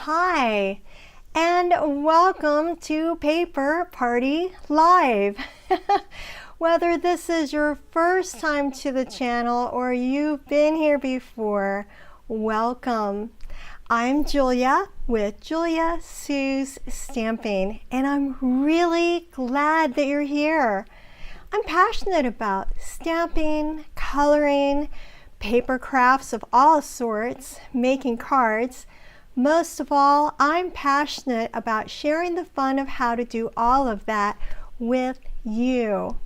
Hi, and welcome to Paper Party Live. Whether this is your first time to the channel or you've been here before, welcome. I'm Julia with Julia Sue's Stamping, and I'm really glad that you're here. I'm passionate about stamping, coloring, paper crafts of all sorts, making cards. Most of all, I'm passionate about sharing the fun of how to do all of that with you.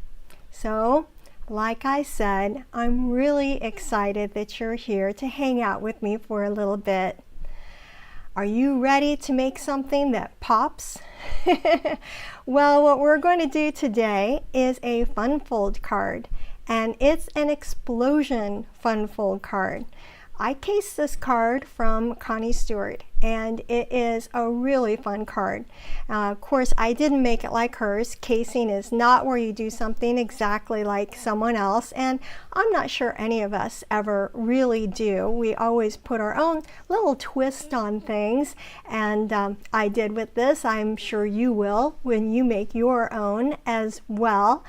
So, like I said, I'm really excited that you're here to hang out with me for a little bit. Are you ready to make something that pops? Well, what we're going to do today is a fun fold card, and it's an explosion fun fold card. I cased this card from Connie Stewart, and it is a really fun card. Of course, I didn't make it like hers. Casing is not where you do something exactly like someone else, and I'm not sure any of us ever really do. We always put our own little twist on things, and I did with this. I'm sure you will when you make your own as well.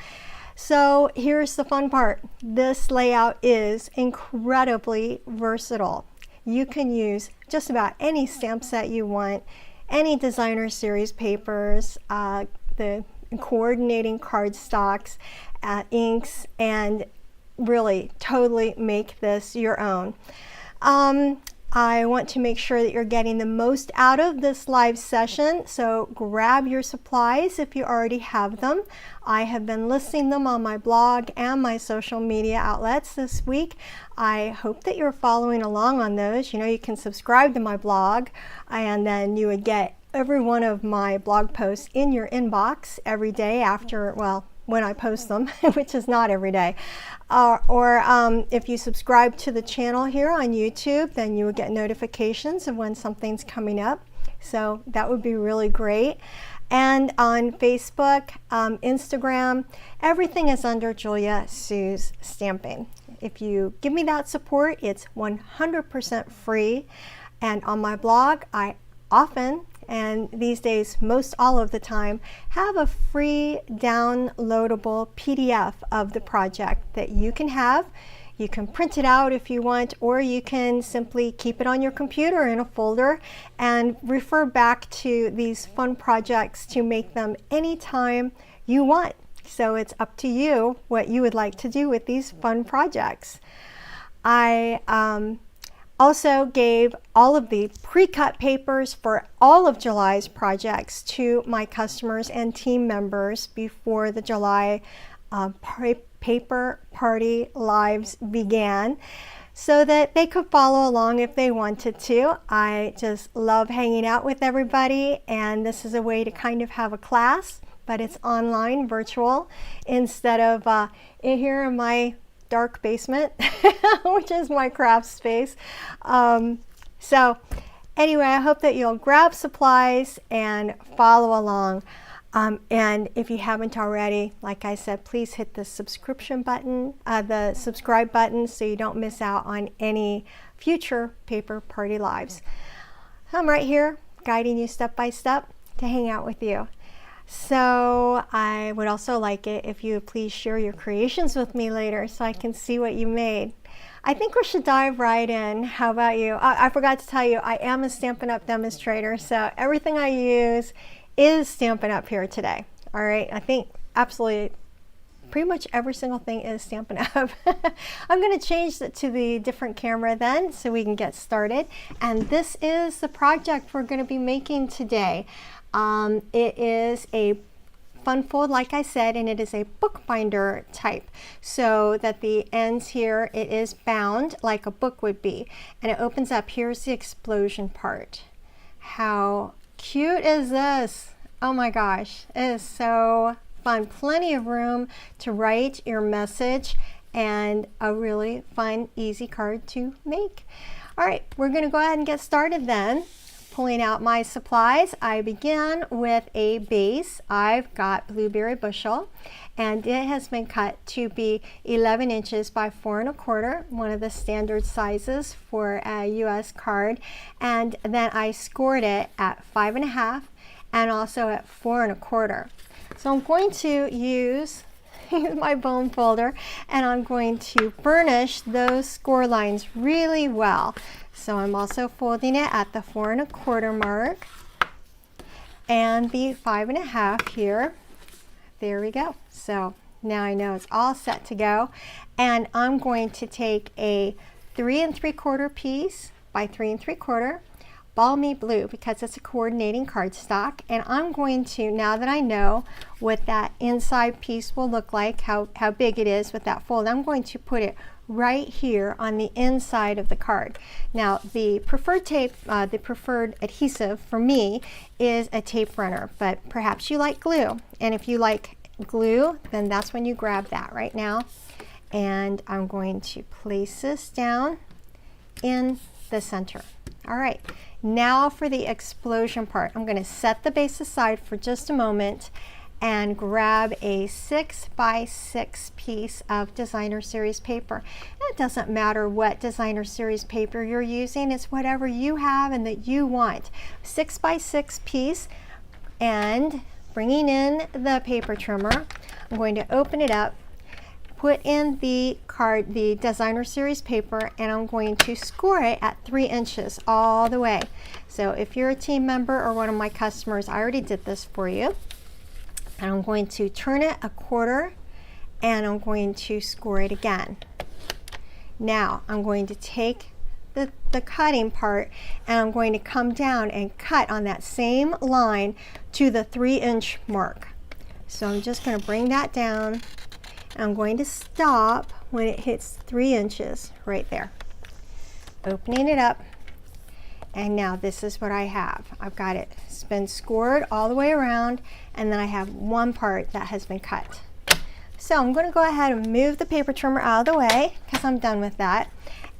So here's the fun part. This layout is incredibly versatile. You can use just about any stamp set you want, any designer series papers, the coordinating cardstocks, inks, and really totally make this your own. I want to make sure that you're getting the most out of this live session, so grab your supplies if you already have them. I have been listing them on my blog and my social media outlets this week. I hope that you're following along on those. You know, you can subscribe to my blog, and then you would get every one of my blog posts in your inbox every day after, well, when I post them, which is not every day. If you subscribe to the channel here on YouTube, then you will get notifications of when something's coming up. So that would be really great. And on Facebook, Instagram, everything is under Julia Sue's Stamping. If you give me that support, it's 100% free. And on my blog, I often, and these days most all of the time, have a free downloadable PDF of the project that you can have. You can print it out if you want, or you can simply keep it on your computer in a folder and refer back to these fun projects to make them anytime you want. So it's up to you what you would like to do with these fun projects. I also gave all of the pre-cut papers for all of July's projects to my customers and team members before the July Paper Party Lives began, so that they could follow along if they wanted to. I just love hanging out with everybody, and this is a way to kind of have a class, but it's online, virtual, instead of in here in my dark basement, which is my craft space. So anyway, I hope that you'll grab supplies and follow along. And if you haven't already, like I said, please hit the subscription button, the subscribe button, so you don't miss out on any future Paper Party Lives. I'm right here guiding you step by step to hang out with you. So I would also like it if you would please share your creations with me later so I can see what you made. I think we should dive right in. How about you? I forgot to tell you, I am a Stampin' Up! Demonstrator, so everything I use is Stampin' Up! Here today. All right, I think absolutely pretty much every single thing is Stampin' Up! I'm going to change it to the different camera then so we can get started. And this is the project we're going to be making today. It is a fun fold, like I said, and it is a bookbinder type, so that the ends here, it is bound like a book would be, and it opens up. Here's the explosion part. How cute is this? Oh my gosh, it is so fun. Plenty of room to write your message, and a really fun, easy card to make. All right, we're going to go ahead and get started then. Pulling out my supplies, I begin with a base. I've got Blueberry Bushel, and it has been cut to be 11 inches by 4 1/4, one of the standard sizes for a US card. And then I scored it at 5 1/2 and also at 4 1/4. So I'm going to use my bone folder, and I'm going to burnish those score lines really well. So I'm also folding it at the 4 1/4 mark and the 5 1/2 here. There we go. So now I know it's all set to go, and I'm going to take a 3 3/4 piece by 3 3/4 Balmy Blue, because it's a coordinating cardstock, and I'm going to, now that I know what that inside piece will look like, how big it is with that fold, I'm going to put it right here on the inside of the card. Now the preferred tape, the preferred adhesive for me is a tape runner, but perhaps you like glue, and if you like glue, then that's when you grab that right now. And I'm going to place this down in the center. All right, now for the explosion part. I'm going to set the base aside for just a moment and grab a 6 by 6 piece of designer series paper. It doesn't matter what designer series paper you're using, it's whatever you have and that you want. 6 by 6 piece, and bringing in the paper trimmer, I'm going to open it up, put in the card, the designer series paper, and I'm going to score it at 3 inches all the way. So if you're a team member or one of my customers, I already did this for you. And I'm going to turn it 1/4, and I'm going to score it again. Now I'm going to take the cutting part, and I'm going to come down and cut on that same line to the 3-inch mark. So I'm just going to bring that down. I'm going to stop when it hits 3 inches right there. Opening it up, and now this is what I have. I've got it, it's been scored all the way around, and then I have one part that has been cut. So I'm going to go ahead and move the paper trimmer out of the way because I'm done with that,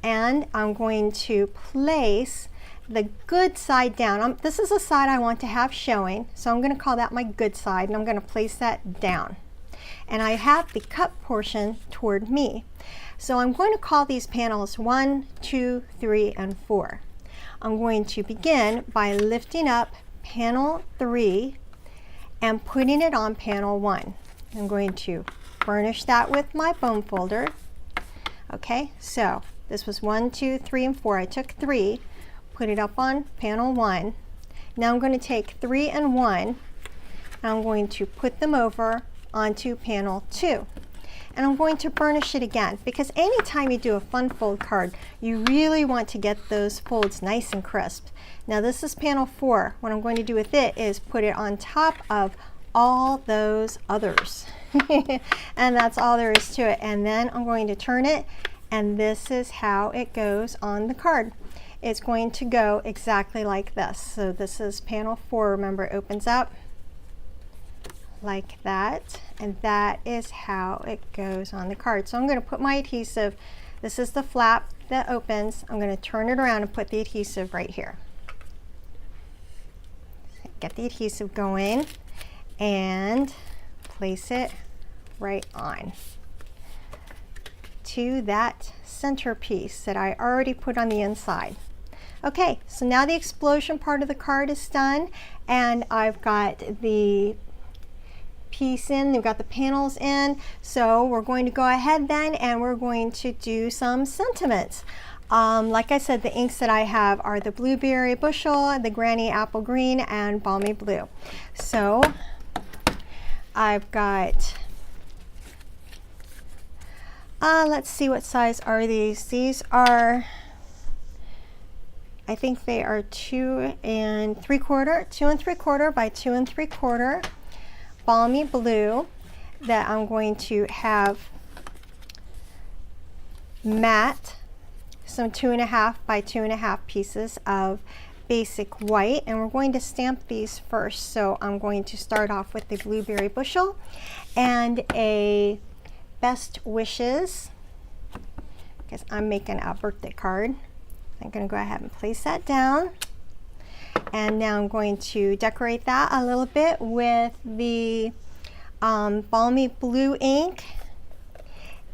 and I'm going to place the good side down. This is the side I want to have showing, so I'm going to call that my good side, and I'm going to place that down. And I have the cut portion toward me. So I'm going to call these panels 1, 2, 3, and 4. I'm going to begin by lifting up panel 3 and putting it on panel 1. I'm going to burnish that with my bone folder. Okay, so this was 1, 2, 3, and 4. I took 3, put it up on panel 1. Now I'm going to take 3 and 1, and I'm going to put them over onto panel 2, and I'm going to burnish it again, because anytime you do a fun fold card, you really want to get those folds nice and crisp. Now this is panel 4. What I'm going to do with it is put it on top of all those others and that's all there is to it. And then I'm going to turn it, and this is how it goes on the card. It's going to go exactly like this. So this is panel 4. Remember, it opens up like that, and that is how it goes on the card. So I'm going to put my adhesive, this is the flap that opens, I'm going to turn it around and put the adhesive right here. Get the adhesive going and place it right on to that center piece that I already put on the inside. Okay, so now the explosion part of the card is done, and I've got the piece in, we've got the panels in, so we're going to go ahead then and we're going to do some sentiments. Like I said, the inks that I have are the Blueberry Bushel, the Granny Apple Green, and Balmy Blue. So I've got, let's see, what size are these? These are, I think they are 2 3/4 by 2 3/4 Balmy Blue that I'm going to have matte, some 2.5 by 2.5 pieces of basic white, and we're going to stamp these first. So I'm going to start off with the Blueberry Bushel and a Best Wishes, because I'm making a birthday card. I'm going to go ahead and place that down. And now I'm going to decorate that a little bit with the Balmy Blue ink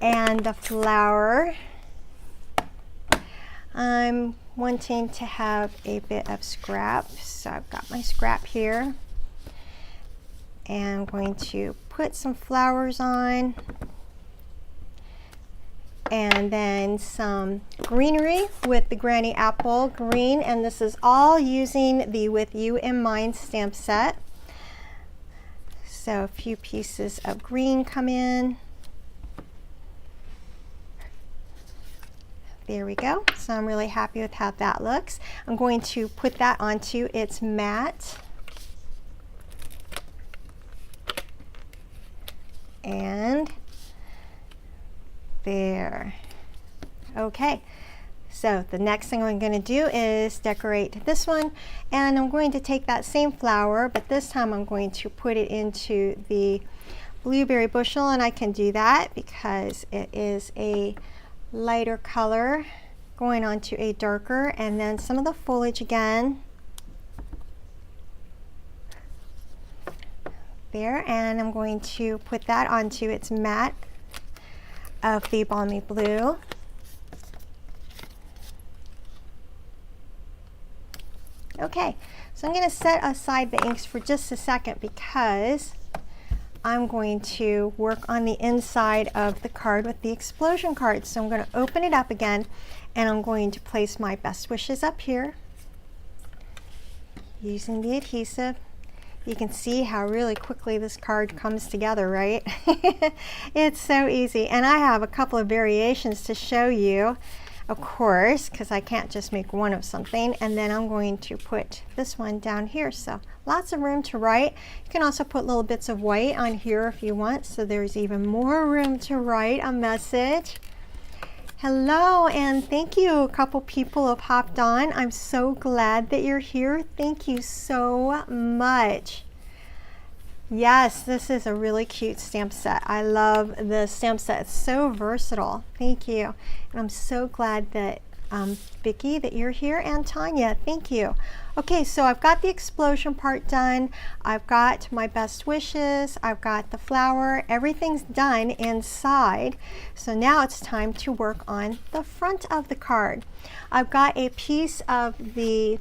and the flower. I'm wanting to have a bit of scrap, so I've got my scrap here. And I'm going to put some flowers on, and then some greenery with the Granny Apple green, and this is all using the With You in Mind stamp set. So a few pieces of green come in. There we go. So I'm really happy with how that looks. I'm going to put that onto its mat. And there. Okay. So the next thing I'm going to do is decorate this one, and I'm going to take that same flower, but this time I'm going to put it into the Blueberry Bushel, and I can do that because it is a lighter color going on to a darker, and then some of the foliage again there, and I'm going to put that onto its mat of the Balmy Blue. Okay, so I'm going to set aside the inks for just a second because I'm going to work on the inside of the card with the explosion card. So I'm going to open it up again, and I'm going to place my best wishes up here using the adhesive. You can see how really quickly this card comes together, right? It's so easy. And I have a couple of variations to show you, of course, because I can't just make one of something. And then I'm going to put this one down here. So lots of room to write. You can also put little bits of white on here if you want, so there's even more room to write a message. Hello, and thank you. A couple people have hopped on. I'm so glad that you're here. Thank you so much. Yes, this is a really cute stamp set. I love the stamp set. It's so versatile. Thank you. And I'm so glad that Vicki, that you're here, and Tanya, thank you. Okay, so I've got the explosion part done. I've got my best wishes. I've got the flower. Everything's done inside. So now it's time to work on the front of the card. I've got a piece of the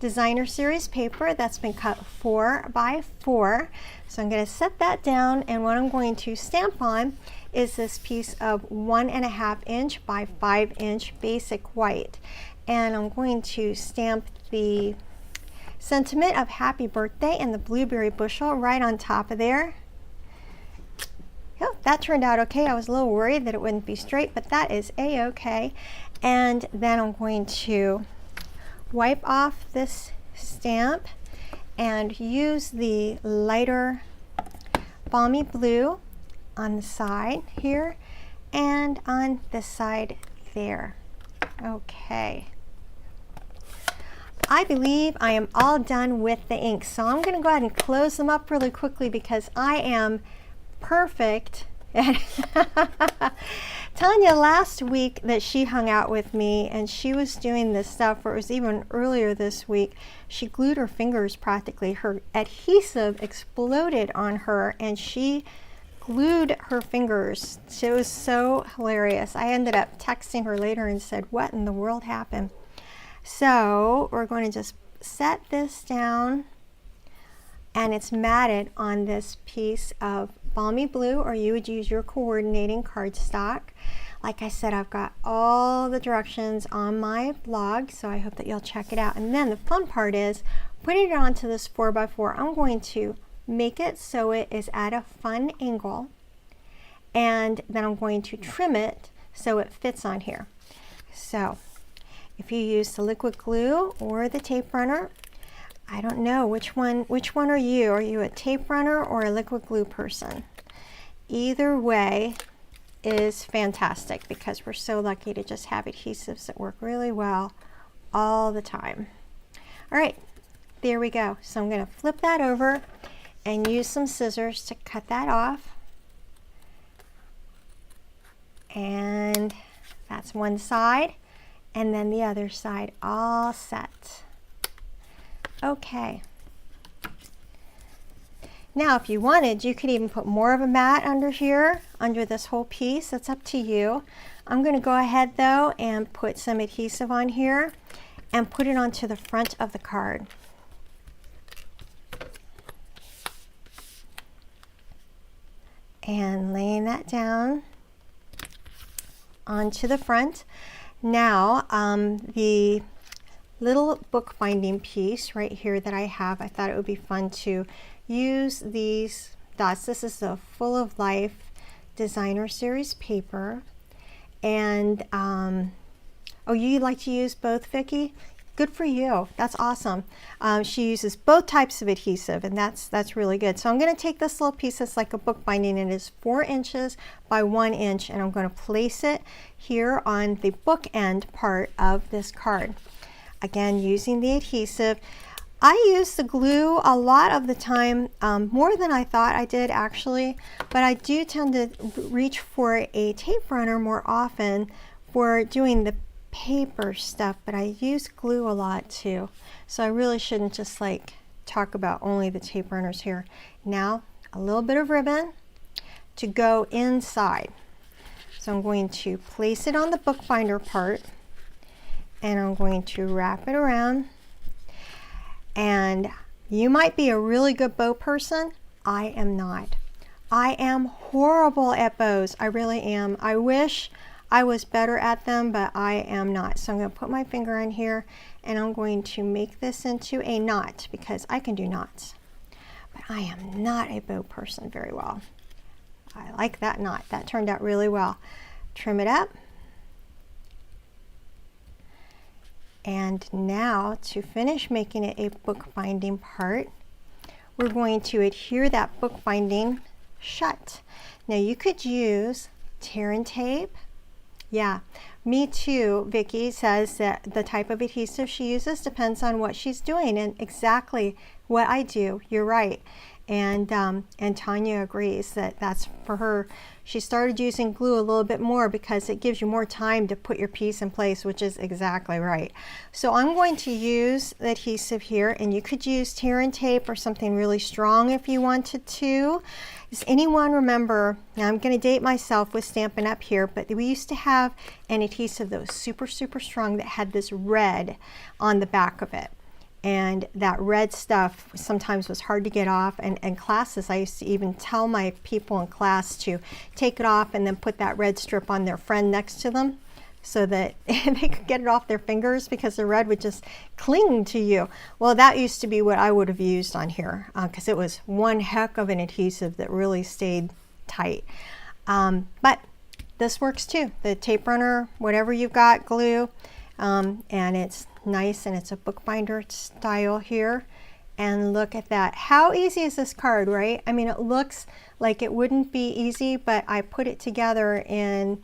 designer series paper that's been cut 4 by 4. So I'm going to set that down, and what I'm going to stamp on is this piece of 1.5 inch by 5 inch basic white. And I'm going to stamp the sentiment of happy birthday and the Blueberry Bushel right on top of there. Oh, that turned out okay. I was a little worried that it wouldn't be straight, but that is a-okay. And then I'm going to wipe off this stamp and use the lighter Balmy Blue on the side here and on this side there. Okay. I believe I am all done with the ink, so I'm going to go ahead and close them up really quickly because I am perfect. Tanya, last week that she hung out with me and she was doing this stuff, or it was even earlier this week, she glued her fingers practically. Her adhesive exploded on her and she glued her fingers. It was so hilarious. I ended up texting her later and said, what in the world happened? So we're going to just set this down, and it's matted on this piece of Balmy Blue, or you would use your coordinating cardstock. Like I said, I've got all the directions on my blog, so I hope that you'll check it out. And then the fun part is putting it onto this 4x4. I'm going to make it so it is at a fun angle, and then I'm going to trim it so it fits on here. So if you use the liquid glue or the tape runner, I don't know which one are you? Are you a tape runner or a liquid glue person? Either way is fantastic because we're so lucky to just have adhesives that work really well all the time. All right, there we go. So I'm going to flip that over and use some scissors to cut that off. And that's one side, and then the other side all set. Okay. Now, if you wanted, you could even put more of a mat under here, under this whole piece. That's up to you. I'm going to go ahead though and put some adhesive on here and put it onto the front of the card. And laying that down onto the front. Now, the little bookbinding piece right here that I have, I thought it would be fun to use these dots. This is the Full of Life Designer Series paper. And, oh, you like to use both, Vicki? Good for you. That's awesome. She uses both types of adhesive, and that's really good. So I'm going to take this little piece that's like a bookbinding. It is 4 inches by 1 inch, and I'm going to place it here on the bookend part of this card. Again, using the adhesive. I use the glue a lot of the time, more than I thought I did actually, but I do tend to reach for a tape runner more often for doing the paper stuff, but I use glue a lot too. So I really shouldn't just like talk about only the tape runners here. Now, a little bit of ribbon to go inside. So I'm going to place it on the bookbinder part, and I'm going to wrap it around. And you might be a really good bow person. I am not. I am horrible at bows. I really am. I wish I was better at them, but I am not. So I'm going to put my finger in here, and I'm going to make this into a knot because I can do knots. But I am not a bow person very well. I like that knot. That turned out really well. Trim it up. And now, to finish making it a bookbinding part, we're going to adhere that bookbinding shut. Now you could use tear and tape. Yeah, me too. Vicki says that the type of adhesive she uses depends on what she's doing, and exactly what I do. You're right. And Tanya agrees that that's for her. She started using glue a little bit more because it gives you more time to put your piece in place, which is exactly right. So I'm going to use the adhesive here, and you could use tear and tape or something really strong if you wanted to. Does anyone remember, now I'm going to date myself with Stampin' Up! Here, but we used to have an adhesive that was super, super strong that had this red on the back of it. And that red stuff sometimes was hard to get off, and classes, I used to even tell my people in class to take it off and then put that red strip on their friend next to them so that they could get it off their fingers because the red would just cling to you. Well, that used to be what I would have used on here because it was one heck of an adhesive that really stayed tight. But this works too. The tape runner, whatever you've got, glue, and it's nice, and it's a bookbinder style here. And look at that. How easy is this card, right? I mean, it looks like it wouldn't be easy, but I put it together in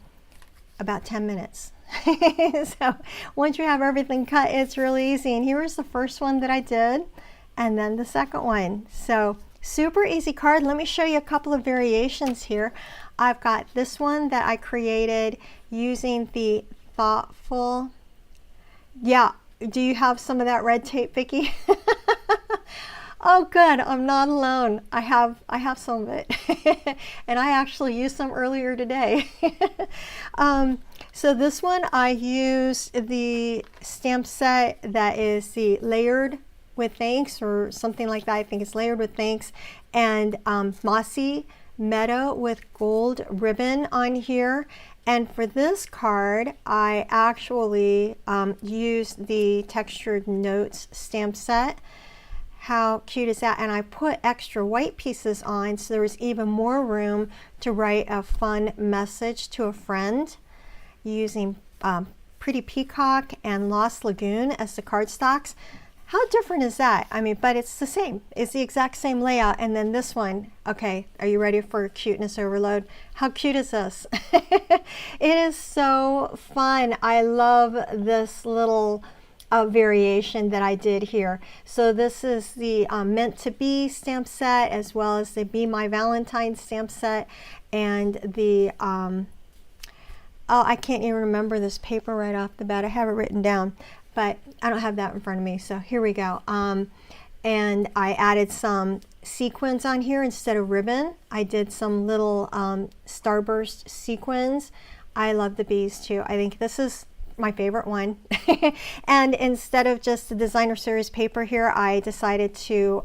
about 10 minutes. So once you have everything cut, it's really easy. And here was the first one that I did, and then the second one. So super easy card. Let me show you a couple of variations here. I've got this one that I created using the Thoughtful. Yeah, do you have some of that red tape, Vicki? Oh, good. I'm not alone. I have some of it, and I actually used some earlier today. So this one, I used the stamp set that is the Layered with Thanks or something like that. I think it's Layered with Thanks, and Mossy Meadow with gold ribbon on here. And for this card, I actually used the Textured Notes stamp set. How cute is that? And I put extra white pieces on so there was even more room to write a fun message to a friend using Pretty Peacock and Lost Lagoon as the cardstocks. How different is that? I mean, but it's the same. It's the exact same layout. And then this one, okay, are you ready for cuteness overload? How cute is this? It is so fun. I love this little variation that I did here. So this is the Meant to Be stamp set, as well as the Be My Valentine stamp set, and the oh, I can't even remember this paper right off the bat. I have it written down, but I don't have that in front of me. So here we go. and I added some sequins on here instead of ribbon. I did some little starburst sequins. I love the bees too. I think this is my favorite one. And instead of just the designer series paper here, I decided to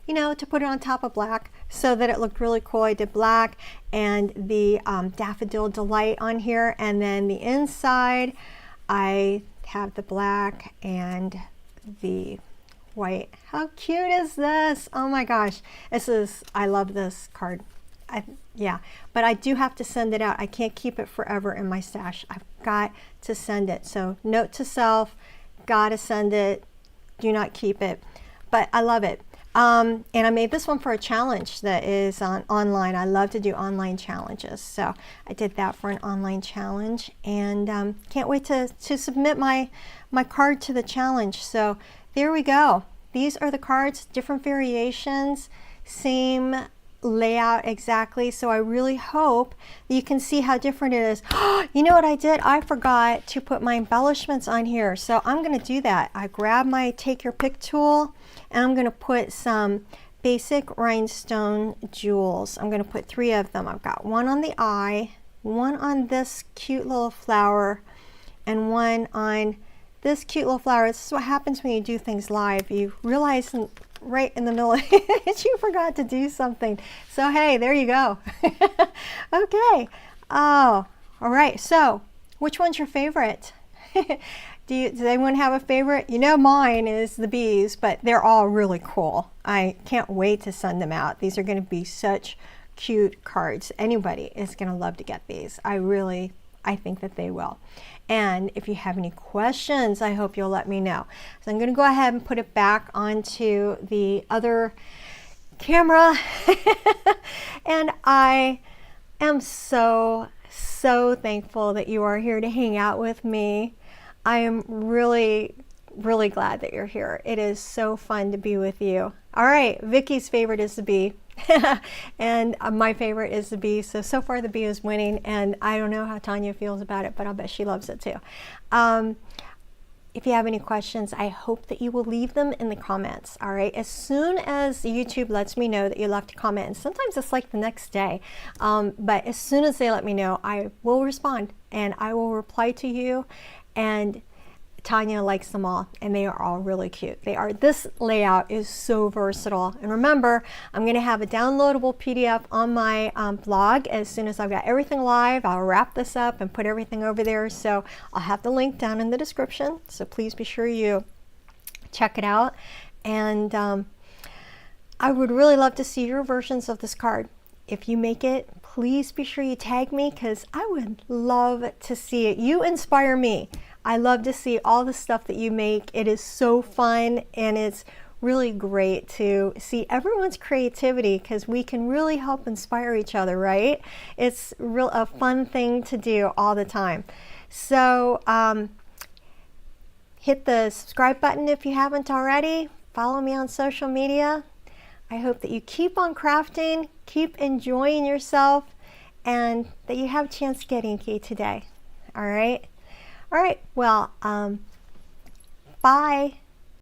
you know, to put it on top of black so that it looked really cool. I did black and the Daffodil Delight on here, and then the inside I have the black and the white. How cute is this? Oh my gosh, I love this card. Yeah, but I do have to send it out. I can't keep it forever in my stash. I've got to send it. So note to self, gotta send it, do not keep it. But I love it. And I made this one for a challenge that is online. I love to do online challenges. So I did that for an online challenge, and can't wait to submit my card to the challenge. So there we go. These are the cards, different variations, same layout exactly. So I really hope you can see how different it is. You know what I did? I forgot to put my embellishments on here. So I'm going to do that. I grab my take your pick tool, and I'm going to put some basic rhinestone jewels. I'm going to put 3 of them. I've got one on the eye, one on this cute little flower, and one on this cute little flower. This is what happens when you do things live. You realize right in the middle you forgot to do something. So hey, there you go. Okay. Oh, all right. So which one's your favorite? Does anyone have a favorite? You know, mine is the bees, but they're all really cool. I can't wait to send them out. These are going to be such cute cards. Anybody is going to love to get these. I think that they will. And if you have any questions, I hope you'll let me know. So I'm going to go ahead and put it back onto the other camera. And I am so thankful that you are here to hang out with me. I am really glad that you're here. It is so fun to be with you. All right, Vicky's favorite is the bee. And my favorite is the bee. So far the bee is winning, and I don't know how Tanya feels about it, but I'll bet she loves it too. If you have any questions, I hope that you will leave them in the comments. All right, as soon as YouTube lets me know that you left a comment, and sometimes it's like the next day, but as soon as they let me know, I will respond and I will reply to you. And Tanya likes them all, and they are all really cute. This layout is so versatile. And remember, I'm going to have a downloadable PDF on my blog. As soon as I've got everything live, I'll wrap this up and put everything over there. So I'll have the link down in the description. So please be sure you check it out. And I would really love to see your versions of this card. If you make it, please be sure you tag me, because I would love to see it. You inspire me. I love to see all the stuff that you make. It is so fun, and it's really great to see everyone's creativity, because we can really help inspire each other, right? It's a fun thing to do all the time. So hit the subscribe button if you haven't already. Follow me on social media. I hope that you keep on crafting, keep enjoying yourself, and that you have a chance to get inky today. All right? All right, well, bye.